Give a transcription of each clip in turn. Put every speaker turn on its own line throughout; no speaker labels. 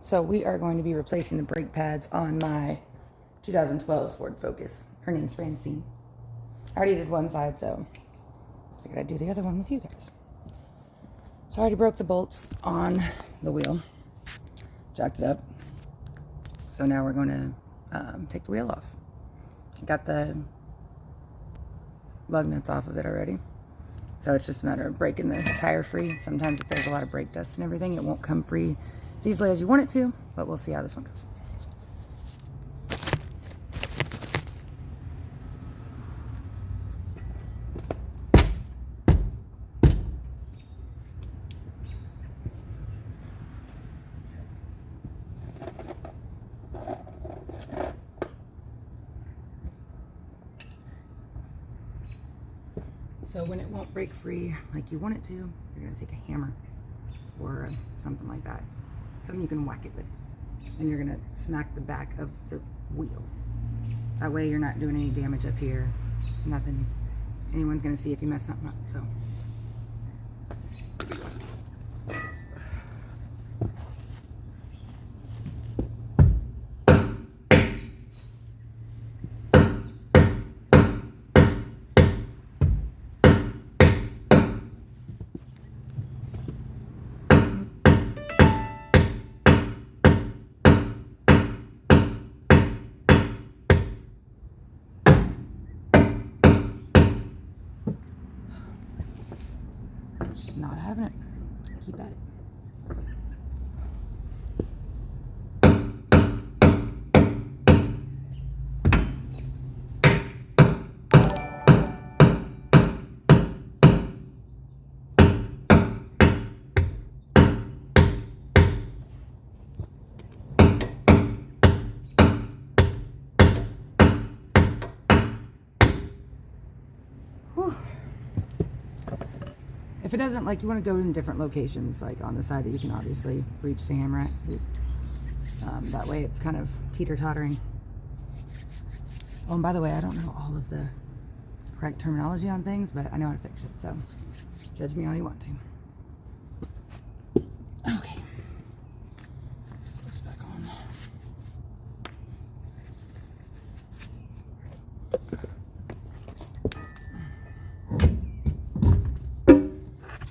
So we are going to be replacing the brake pads on my 2012 Ford Focus. Her name's Francine. I already did one side, so I figured I'd do the other one with you guys. So I already broke the bolts on the wheel, jacked it up. So now we're going to take the wheel off. Got the lug nuts off of it already. So it's just a matter of breaking the tire free. Sometimes if there's a lot of brake dust and everything, it won't come free as easily as you want it to, but we'll see how this one goes. So when it won't break free like you want it to, you're going to take a hammer or something like that. Something you can whack it with. And you're going to smack the back of the wheel. That way you're not doing any damage up here. It's nothing anyone's going to see if you mess something up. So. Just not having it. Keep at it. Whew. If it doesn't, like, you want to go in different locations, like on the side that you can obviously reach the hammer at. That way it's kind of teeter-tottering. Oh, and by the way, I don't know all of the correct terminology on things, but I know how to fix it, so judge me all you want to. Okay. Put this back on.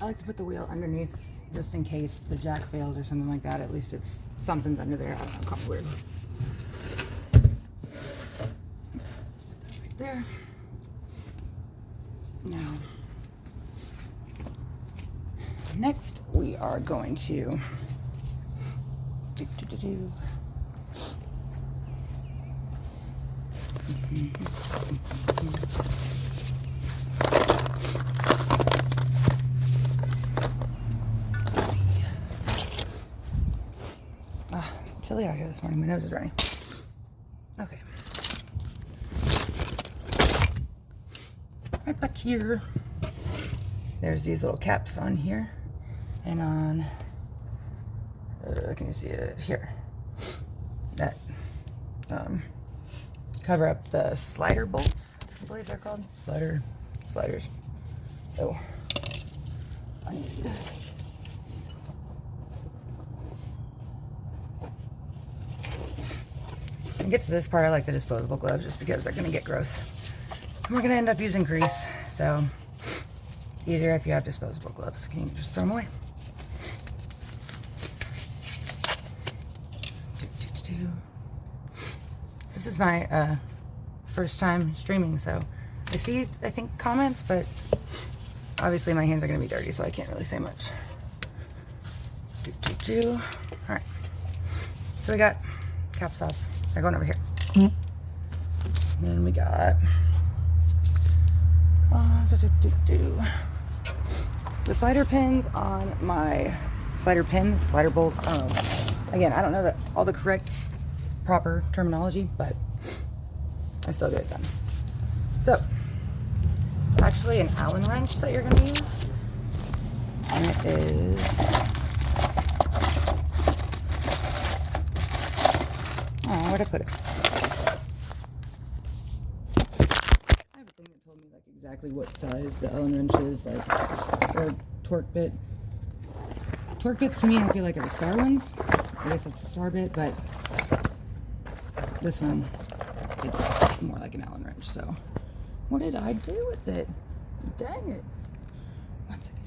I like to put the wheel underneath just in case the jack fails or something like that. At least it's something's under there. I don't know, kind of weird. Right there. Now, next we are going to chilly out here this morning. My nose is running. Okay. Right back here, there's these little caps on here, and on, can you see it here? That cover up the slider bolts, I believe they're called. Sliders. Oh, I need. When it gets to this part, I like the disposable gloves just because they're gonna get gross. And we're gonna end up using grease, so it's easier if you have disposable gloves. You can just throw them away. This is my first time streaming, so I see, I think, comments, but obviously my hands are gonna be dirty, so I can't really say much. All right, so we got caps off. They're going over here. And then we got the slider pins on my slider bolts. I don't know. Again, I don't know all the correct proper terminology, but I still get it done. So it's actually an Allen wrench that you're going to use, and it is where'd I put it? I have a thing that told me like exactly what size the Allen wrench is, like, or torque bit. Torque bits to me, I feel like, are the star ones. I guess it's a star bit, but this one, it's more like an Allen wrench. So what did I do with it? Dang it. One second.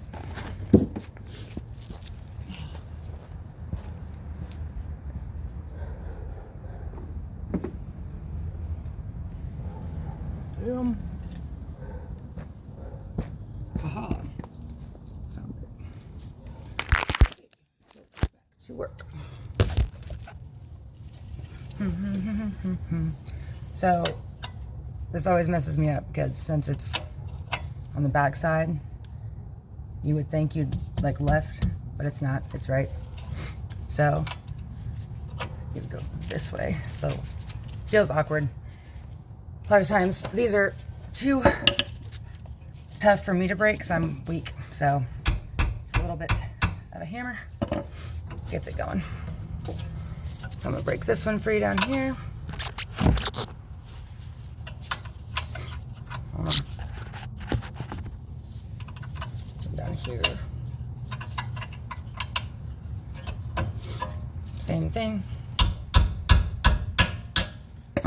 Damn. Haha. Found it. Okay. Back to work. So this always messes me up because since it's on the back side, you would think you'd like left, but it's not, it's right. So you have to go this way. So it feels awkward. A lot of times these are too tough for me to break because I'm weak. So it's a little bit of a hammer, gets it going. So I'm gonna break this one free down here. So down here. Same thing.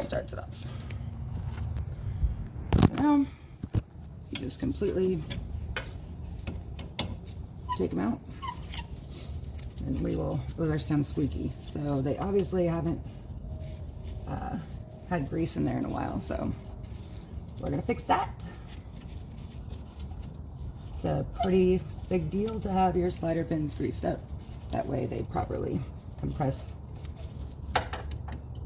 Starts it off. So now you just completely take them out. And we will, oh, they sound squeaky. So they obviously haven't had grease in there in a while. So we're gonna fix that. It's a pretty big deal to have your slider pins greased up. That way they properly compress.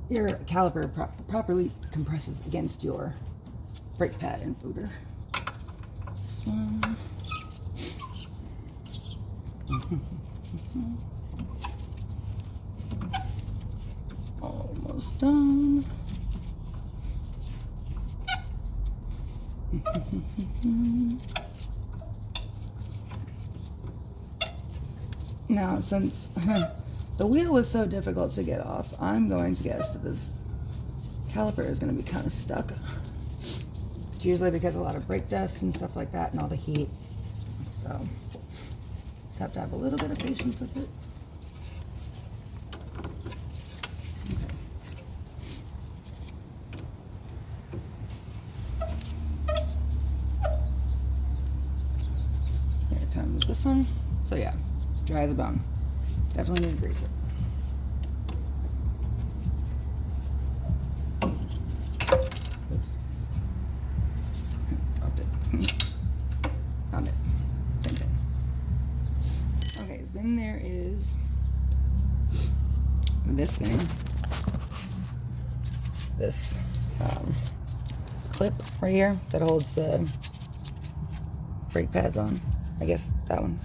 Your caliper properly compresses against your brake pad and footer. This one. Almost done. Now, since the wheel was so difficult to get off, I'm going to guess that this caliper is going to be kind of stuck. It's usually because of a lot of brake dust and stuff like that and all the heat. So, just have to have a little bit of patience with it. Here comes this one. So yeah, dry as a bone. Definitely need to grease it. Oops. Dropped it. Found it. Same thing. Okay, then there is this thing. This clip right here that holds the brake pads on. I guess that one.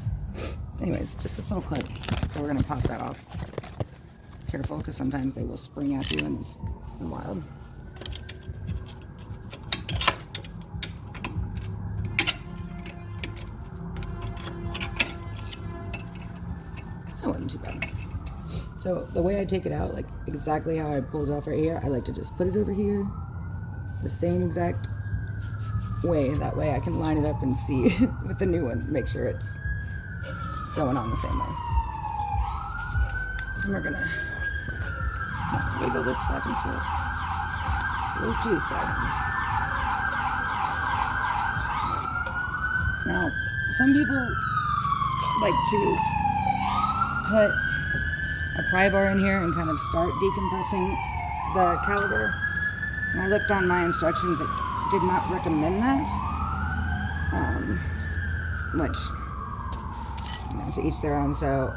Anyways, just this little clip. So we're gonna pop that off. Careful, because sometimes they will spring at you and it's wild. That wasn't too bad. So the way I take it out, like exactly how I pulled it off right here, I like to just put it over here, the same exact way. That way I can line it up and see with the new one, make sure it's going on the same way. So we're gonna wiggle this back and forth. Little 2 seconds. Now, some people like to put a pry bar in here and kind of start decompressing the caliper. And I looked on my instructions, it did not recommend that. Which, you know, to each their own. So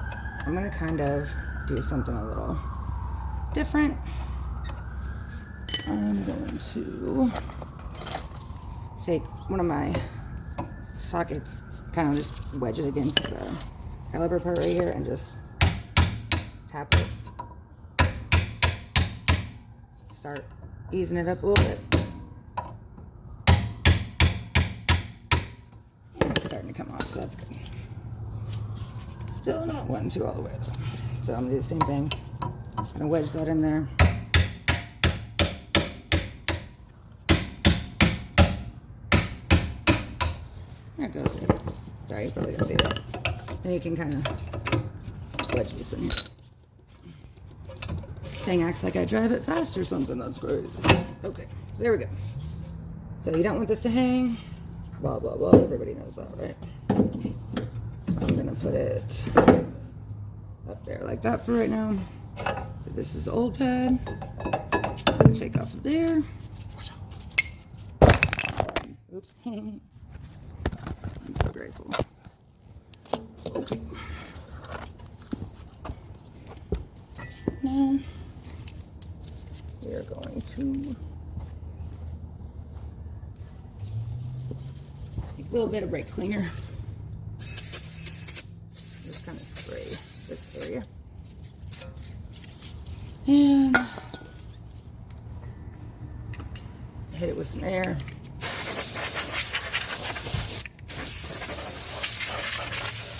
I'm gonna kind of do something a little different. I'm going to take one of my sockets, kind of just wedge it against the caliper part right here and just tap it. Start easing it up a little bit. And it's starting to come off, so that's good. Still not 1 and 2 all the way though. So I'm gonna do the same thing. I'm gonna wedge that in there. There it goes. Sorry, you probably didn't see that. Then you can kind of wedge this in here. thing acts like I drive it fast or something. That's crazy. Okay, there we go. So you don't want this to hang. Blah, blah, blah. Everybody knows that, right? So I'm going to put it up there like that for right now. So this is the old pad. Take off there. Oops. So graceful. Okay. Now we are going to take a little bit of brake cleaner. Just kind of spray this area. And hit it with some air.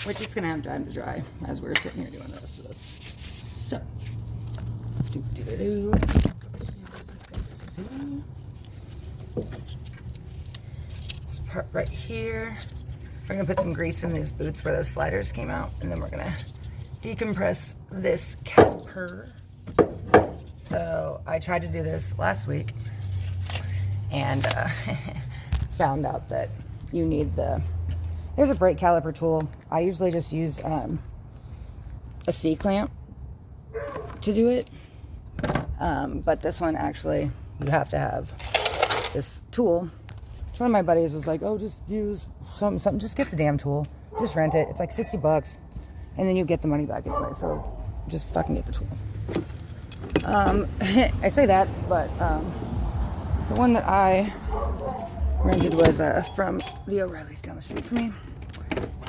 Which it's gonna have time to dry as we're sitting here doing the rest of this. So, this part right here, we're gonna put some grease in these boots where those sliders came out, and then we're gonna decompress this caliper. So I tried to do this last week and found out that you need there's a brake caliper tool. I usually just use a C-clamp to do it. But this one actually, you have to have this tool. So one of my buddies was like, oh, just use something, just get the damn tool. Just rent it. It's like $60 and then you get the money back anyway. So just fucking get the tool. I say that, but the one that I rented was from the O'Reilly's down the street from me.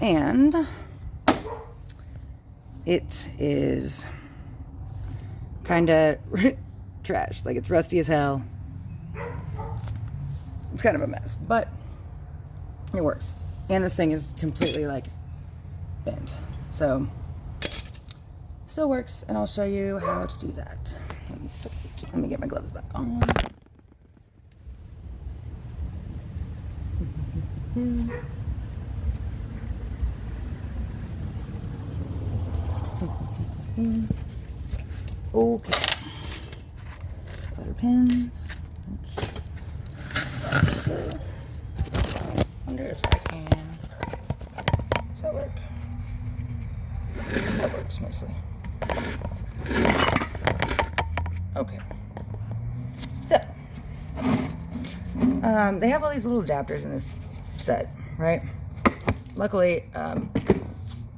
And it is kind of trash. Like, it's rusty as hell. It's kind of a mess, but it works. And this thing is completely, like, bent. So, still works, and I'll show you how to do that. Let me get my gloves back on. Okay. Solder pins. Wonder if I can. Does that work? That works mostly. Okay. So, they have all these little adapters in this set, right? Luckily,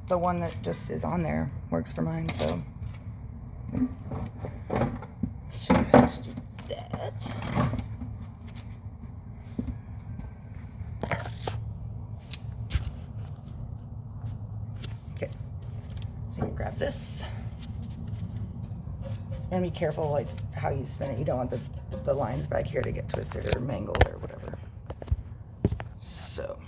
the one that just is on there works for mine, so should have to do that. Okay, so you can grab this and be careful, like, how you spin it. You don't want the lines back here to get twisted or mangled or whatever. So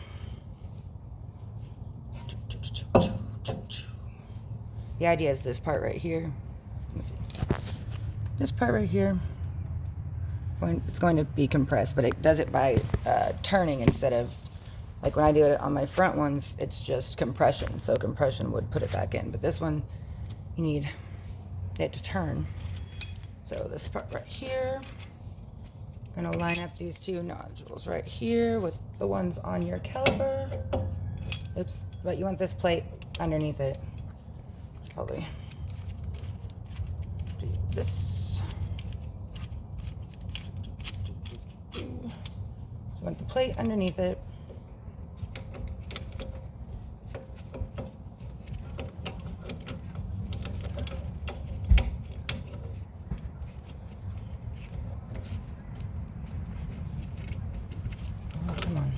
the idea is this part right here. Let me see. This part right here, it's going to be compressed, but it does it by turning instead of, like when I do it on my front ones, it's just compression. So compression would put it back in. But this one, you need it to turn. So this part right here, I'm gonna line up these two nodules right here with the ones on your caliper. Oops, but you want this plate underneath it. Probably do this. So you want the plate underneath it. Oh, come on.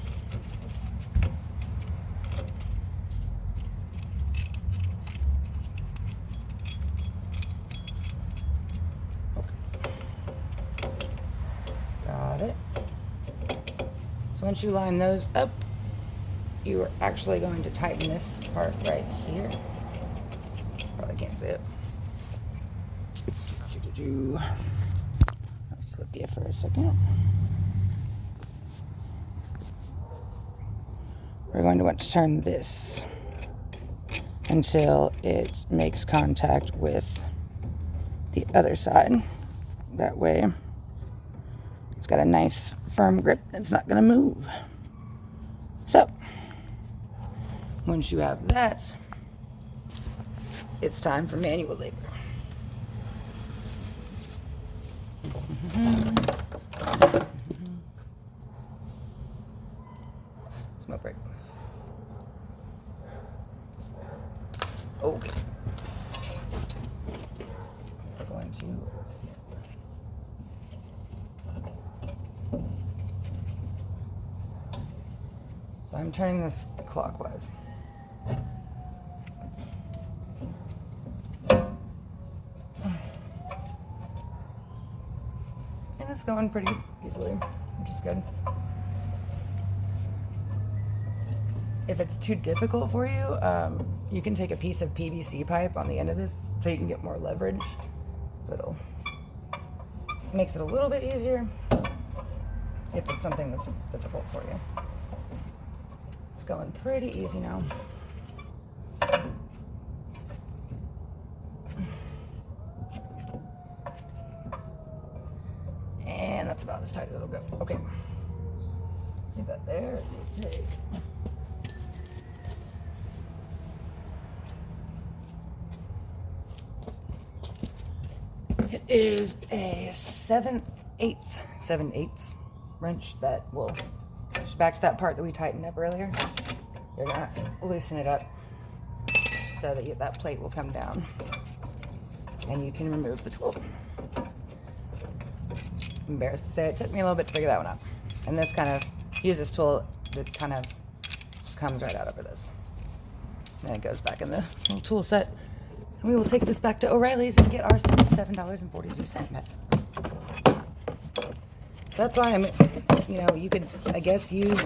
Got it. So once you line those up, you are actually going to tighten this part right here. Probably can't see it. I'll flip you for a second. We're going to want to turn this until it makes contact with the other side. That way it's got a nice firm grip and it's not going to move. So once you have that, it's time for manual labor. Smoke break. Okay. We're going to snip. So I'm turning this clockwise. And it's going pretty easily, which is good. If it's too difficult for you, you can take a piece of PVC pipe on the end of this so you can get more leverage. So makes it a little bit easier if it's something that's difficult for you. It's going pretty easy now. And that's about as tight as it'll go. Okay. Leave that there. Take. It is a 7/8 wrench that will just back to that part that we tightened up earlier. You're gonna loosen it up so that that plate will come down and you can remove the tool. I'm embarrassed to say it took me a little bit to figure that one out. And this kind of, use this tool that kind of just comes right out over this. And it goes back in the little tool set. And we will take this back to O'Reilly's and get our $67.42 back. That's why you could, I guess, use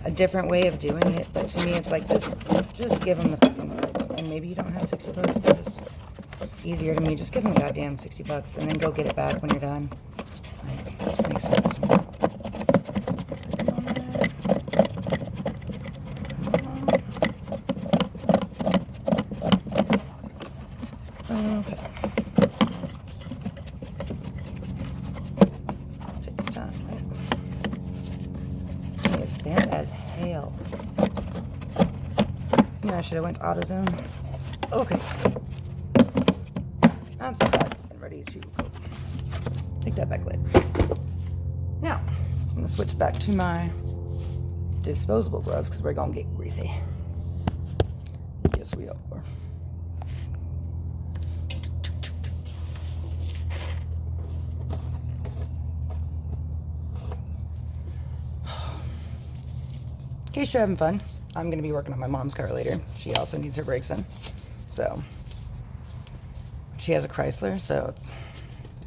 a different way of doing it. But to me, it's like, just give them the fucking, and maybe you don't have $60, but it's easier to me. Just give them the goddamn $60 and then go get it back when you're done. Like, it just makes sense to me. Okay. Take your time, right? It's bent as hell. I should have went to AutoZone. Okay. That's that and ready to go. Take that back later. Now, I'm going to switch back to my disposable gloves because we're going to get greasy. Yes, we are. In case you're having fun, I'm going to be working on my mom's car later. She also needs her brakes in. So, she has a Chrysler, so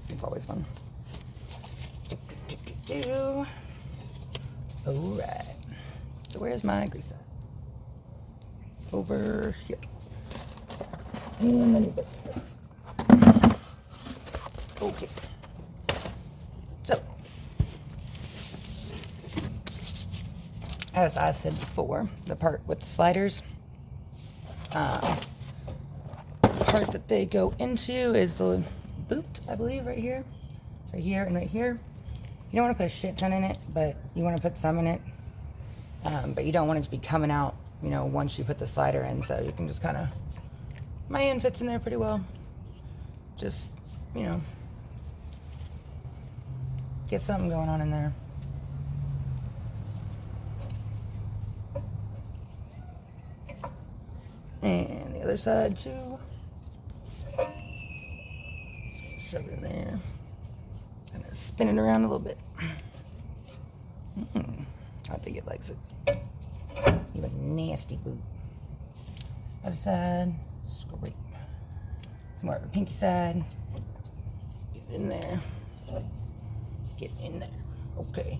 it's always fun. Alright. So where's my grease at? Over here. And then you put this. Okay. So, as I said before, the part with the sliders, the part that they go into is the boot, I believe, right here. Right here and right here. You don't want to put a shit ton in it, but you want to put some in it. But you don't want it to be coming out, once you put the slider in. So you can just kind of, my hand fits in there pretty well. Just, get something going on in there. And the other side too. Shove it in there. Kind of spin it around a little bit. I think it likes it. You have a nasty boot. Other side, scrape. Some more of a pinky side. Get in there. Get in there. Okay.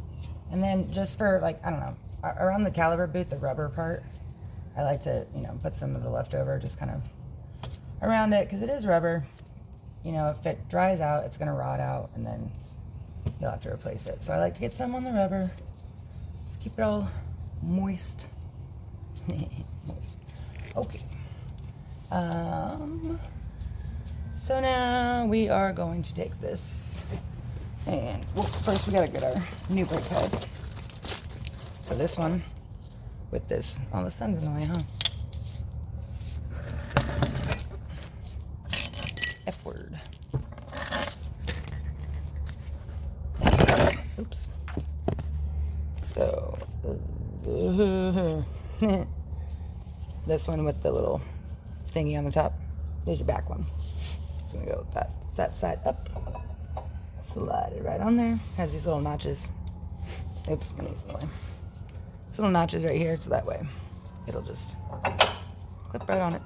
And then just for around the caliper boot, the rubber part, I like to, put some of the leftover just kind of around it because it is rubber. If it dries out, it's going to rot out and then you'll have to replace it. So I like to get some on the rubber. Just keep it all moist. Moist. Okay. So So now we are going to take this and, well, first we gotta get our new brake pads. So this one with this, oh, the sun's in the way, huh? F word. Oops. So, this one with the little thingy on the top. There's your back one. It's gonna go that side up. Slide it right on there. Has these little notches. Oops, my knee's in the way. These little notches right here, so that way it'll just clip right on it.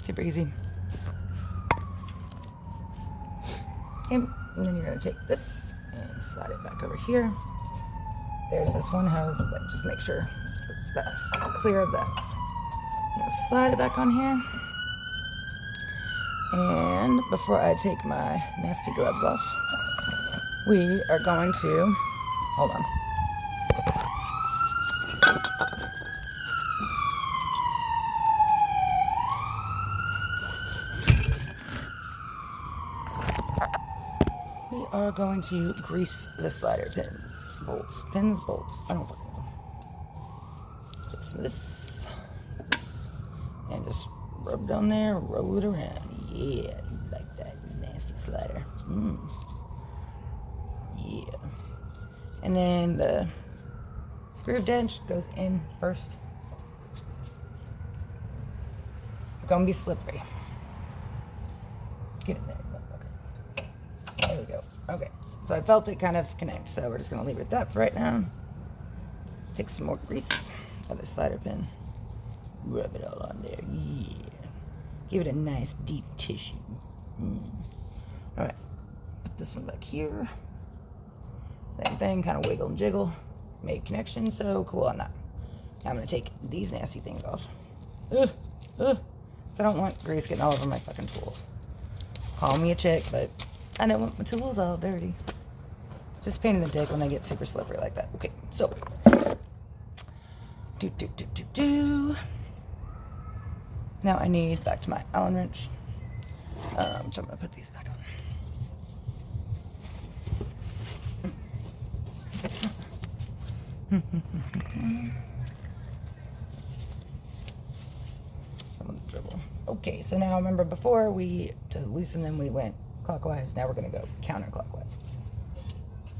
Super easy. Okay, and then you're gonna take this and slide it back over here. There's this one hose, just make sure that's clear of that. I'm gonna slide it back on here. And before I take my nasty gloves off, we are going to, hold on. We are going to grease the slider bolts, I don't fucking know. Just some of this, and just rub down there, roll it around. Yeah, you like that nasty slider. Yeah. And then the groove edge goes in first. It's gonna be slippery. Get in there, motherfucker. There we go. Okay. So I felt it kind of connect, so we're just gonna leave it at that for right now. Take some more grease, other slider pin. Rub it all on there. Yeah. Give it a nice deep tissue. Alright, put this one back here. Same thing, kind of wiggle and jiggle. Made connection, so cool on that. Now I'm going to take these nasty things off. So I don't want grease getting all over my fucking tools. Call me a chick, but I don't want my tools all dirty. Just a pain in the dick when they get super slippery like that. Okay, so. Now I need, back to my Allen wrench, so I'm going to put these back on. I'm going to dribble. Okay, so now remember before to loosen them, we went clockwise. Now we're going to go counterclockwise.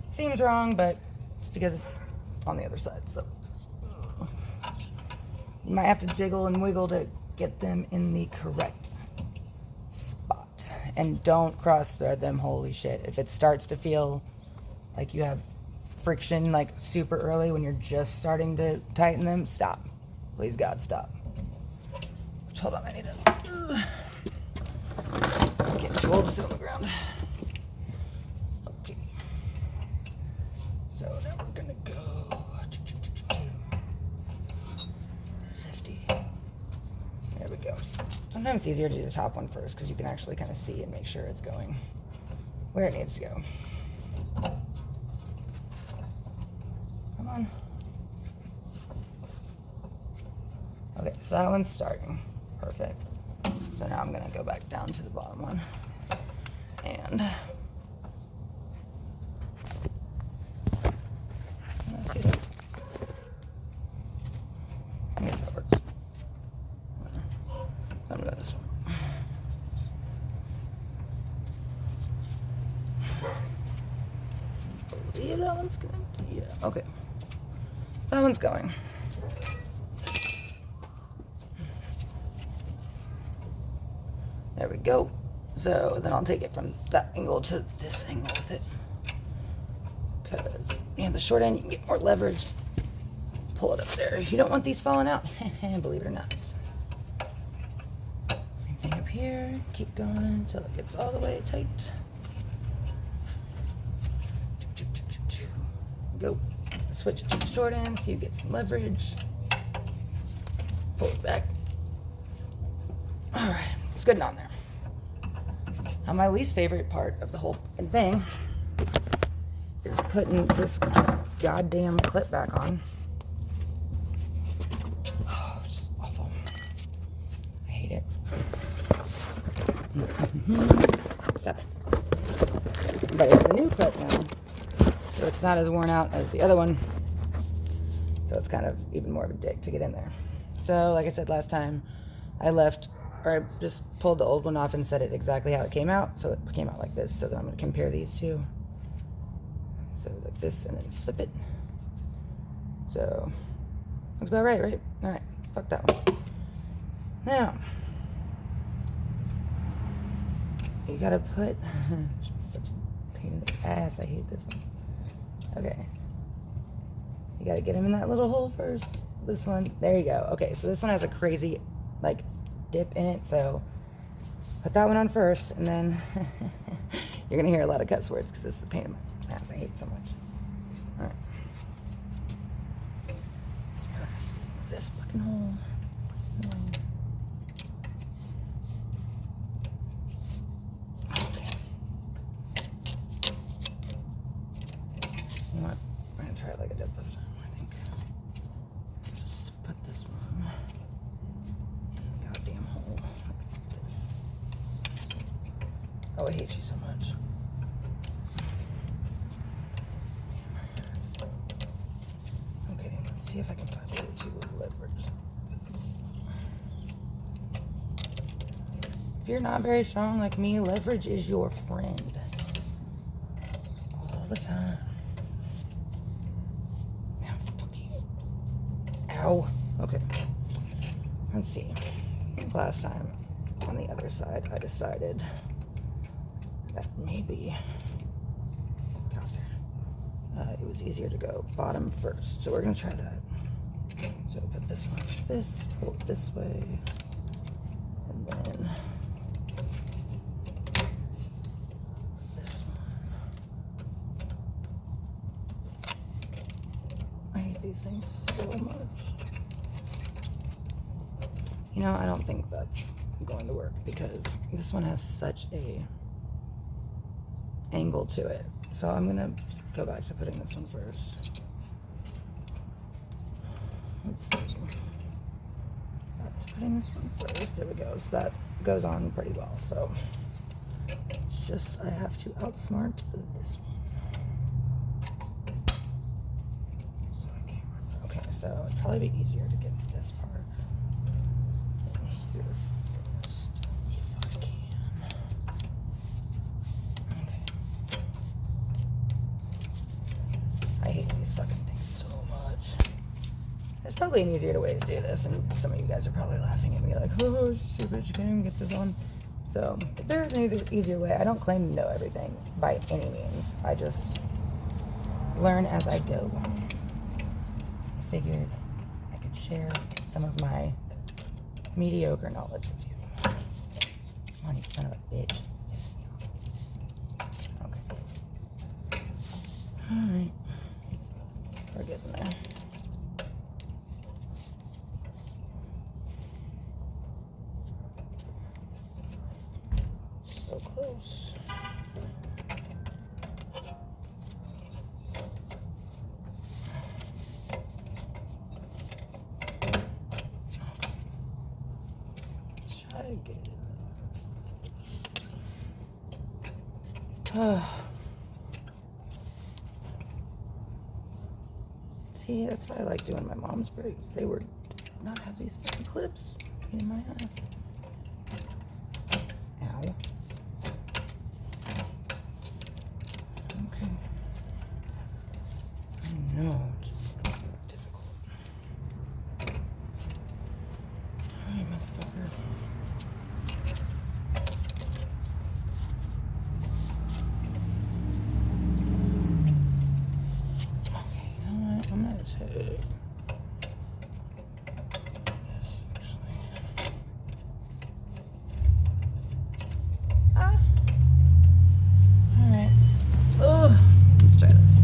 Seems wrong, but it's because it's on the other side, so. You might have to jiggle and wiggle to get them in the correct spot. And don't cross thread them, holy shit. If it starts to feel like you have friction like super early when you're just starting to tighten them, stop. Please God, stop. Hold on, I need to. I'm getting too old to sit on the ground. Okay. So now we're gonna go. There we go. Sometimes it's easier to do the top one first because you can actually kind of see and make sure it's going where it needs to go. Come on. Okay, so that one's starting. Perfect. So now I'm going to go back down to the bottom one. And let's see that. I guess that works. I'm going to this one. I believe that one's connected. Yeah, okay. So that one's going. There we go. So then I'll take it from that angle to this angle with it. Because, you know, the short end, you can get more leverage. Pull it up there. You don't want these falling out. Believe it or not. Same thing up here. Keep going until it gets all the way tight. Go. Switch it to the short end so you get some leverage. Pull it back. Alright. It's good and on there. Now my least favorite part of the whole thing is putting this goddamn clip back on. Oh, it's just awful. I hate it. stop it. But it's the new clip now, so it's not as worn out as the other one. So it's kind of even more of a dick to get in there. So like I said last time, I just pulled the old one off and set it exactly how it came out. So it came out like this. So then I'm going to compare these two. So like this, and then flip it. So looks about right, right? All right, fuck that one. Now, you gotta put, such a pain in the ass, I hate this one. Okay. You gotta get him in that little hole first. This one, there you go. Okay, so this one has a crazy, like, dip in it, so put that one on first, and then you're gonna hear a lot of cuss words because this is a pain in my ass. I hate it so much. All right. Let's be honest with this fucking hole. Okay. You know what? I'm gonna try it like I did this time, I think. Just put this one in the goddamn hole like this. Oh, I hate you so much. Okay, let's see if I can find a way to leverage this. If you're not very strong like me, leverage is your friend. All the time. Ow. Okay. Let's see. Last time on the other side, I decided that maybe it was easier to go bottom first. So we're going to try that. So put this one like this, pull it this way, and then this one. I hate these things so much. You know, I don't think that's going to work because this one has such a angle to it. So I'm gonna go back to putting this one first. Let's see. Back to putting this one first. There we go. So that goes on pretty well. So it's just I have to outsmart this one. So I can't remember. Okay, so it'd probably be easier to get this part here first, if I can. Okay. I hate these fucking things so much. There's probably an easier way to do this, and some of you guys are probably laughing at me like, oh, she's stupid, she can't even get this on. So, if there is an easier way, I don't claim to know everything by any means. I just learn as I go. I figured I could share some of my mediocre knowledge with you. Come on, you son of a bitch. Piss me off. Okay. Alright. We're getting there. So close. Get it. See, that's why I like doing my mom's braids. They would not have these fucking clips in my ass. Ow. Okay. I know, it's difficult. Hi, motherfucker. Take this actually. Alright. Oh, let's try this.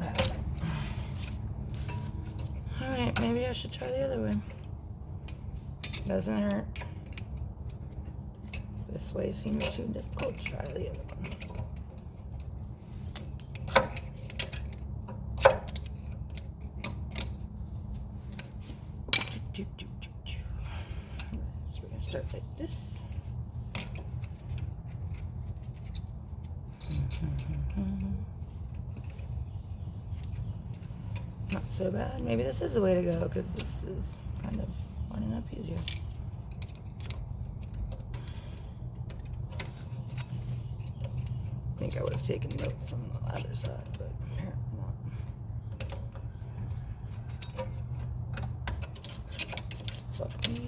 not having it. Alright, maybe I should try the other way. Doesn't hurt. This way seems too difficult to try the other one. So we're going to start like this. Not so bad. Maybe this is the way to go because this is kind of lining up easier. I think I would have taken note from the other side, but apparently not. Fuck me.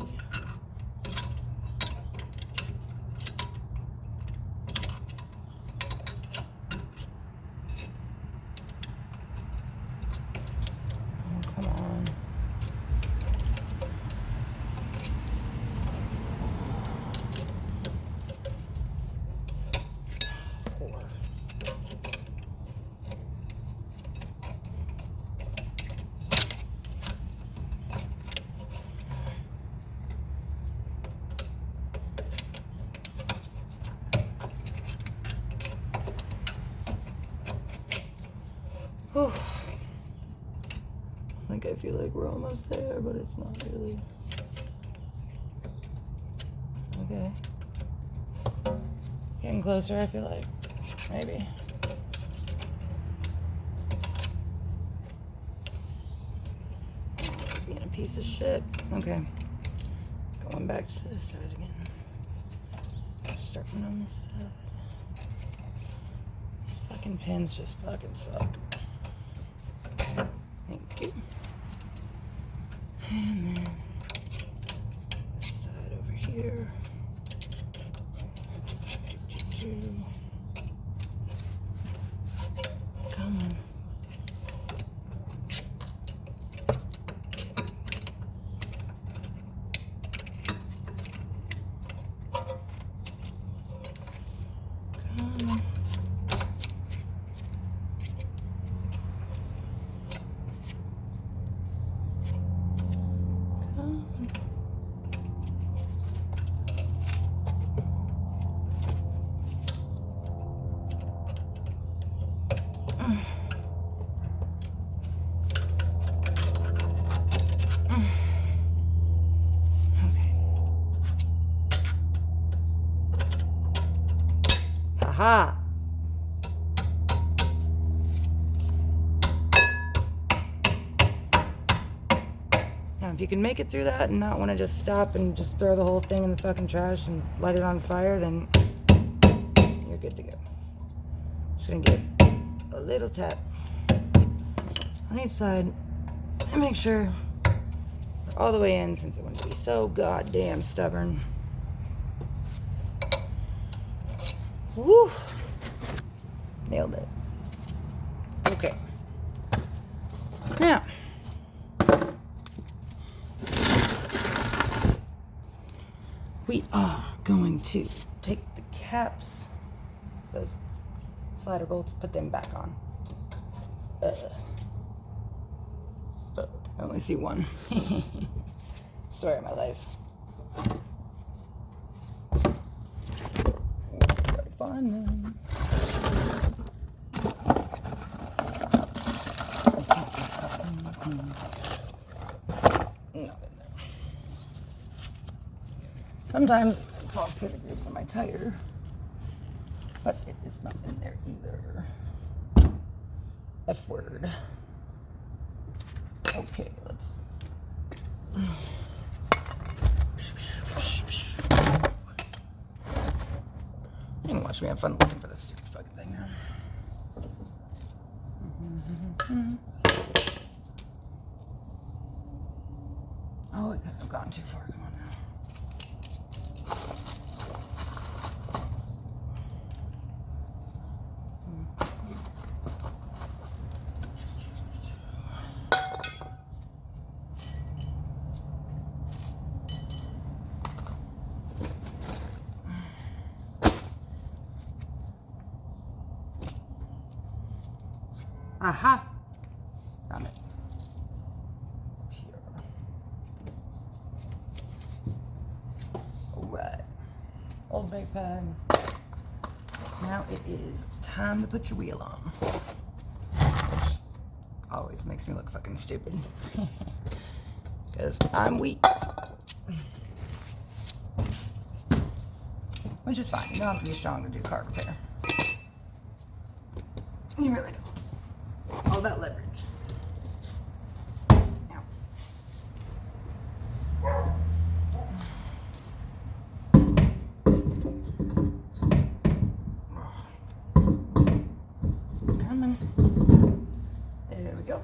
Oh, come on. Whew. I think I feel like we're almost there, but it's not really. Okay. Getting closer, I feel like. Maybe. Being a piece of shit. Okay. Going back to this side again. Starting on this side. These fucking pins just fucking suck. Thank you. And then this side over here. Come on. Come on. Aha! Now, if you can make it through that and not want to just stop and just throw the whole thing in the fucking trash and light it on fire, then you're good to go. Just gonna give a little tap on each side and make sure we're all the way in, since I want to be so goddamn stubborn. Woo! Nailed it. Okay. Now, we are going to take the caps, those slider bolts, put them back on. Fuck. I only see one. Story of my life. Gotta find them. Not in there. Sometimes it falls through the grooves on my tire, but it is not in there either. F word. Okay, let's see. You can watch me have fun looking for this stupid fucking thing now. Oh, I couldn't have gone too far. Come on now. Aha! Found it. Pure. Alright. Old brake pad. Now it is time to put your wheel on. Which always makes me look fucking stupid. Because I'm weak. Which is fine. You don't have to be strong to do car repair. You really don't. All about leverage. Now. Coming. There we go.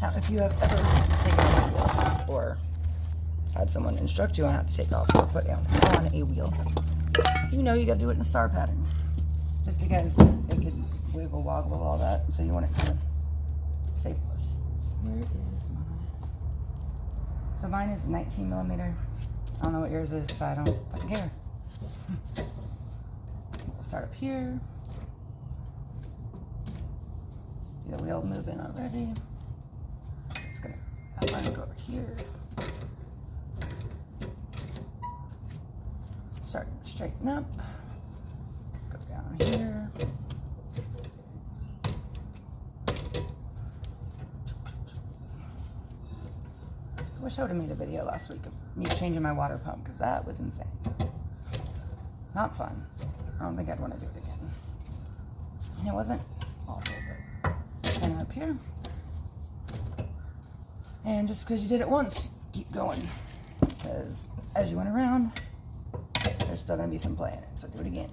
Now, if you have ever taken off a wheel or had someone instruct you on how to take off or put down on a wheel, you know you got to do it in a star pattern. Just because it could wiggle, woggle, all that, so you want it to stay flush. Where is mine? So mine is 19 millimeter. I don't know what yours is, so I don't fucking care. We'll start up here. See the wheel moving already. Just gonna have mine go over here. Starting to straighten up. Go down here. I wish I would have made a video last week of me changing my water pump, because that was insane. Not fun. I don't think I'd want to do it again. And it wasn't awful, but and up here. And just because you did it once, keep going. Because as you went around, there's still going to be some play in it. So do it again.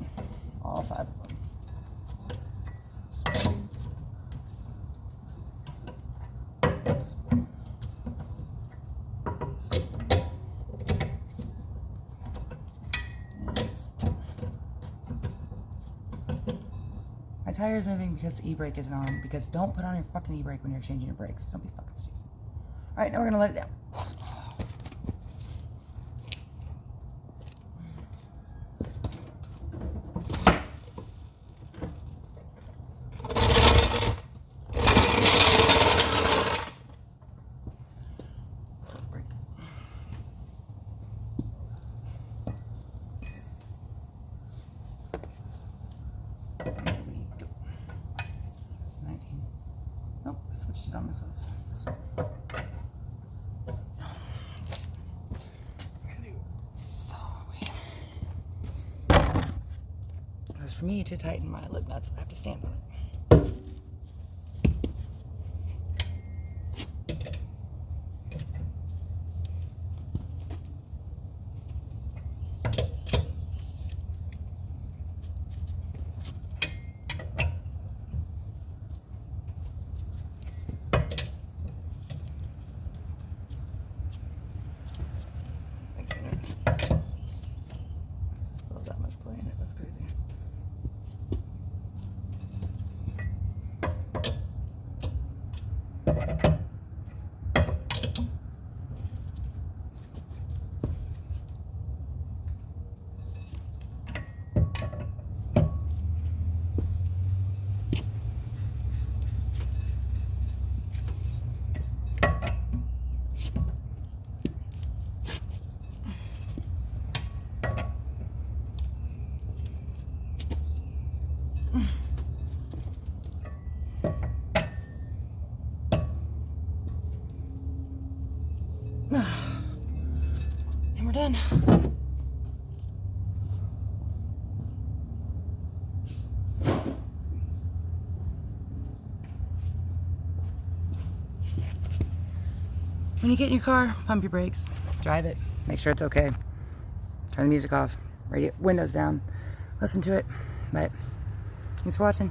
All 5 of them. My tire is moving because the e-brake isn't on. Because don't put on your fucking e-brake when you're changing your brakes. Don't be fucking stupid. Alright, now we're going to let it down. Nope, I switched it on myself. This one. Sorry. Because for me to tighten my lug nuts, I have to stand on it. Still that much play in it, that's crazy. And we're done. when you get in your car, pump your brakes, drive it, make sure it's okay. Turn the music off, radio, windows down, listen to it. But thanks for watching.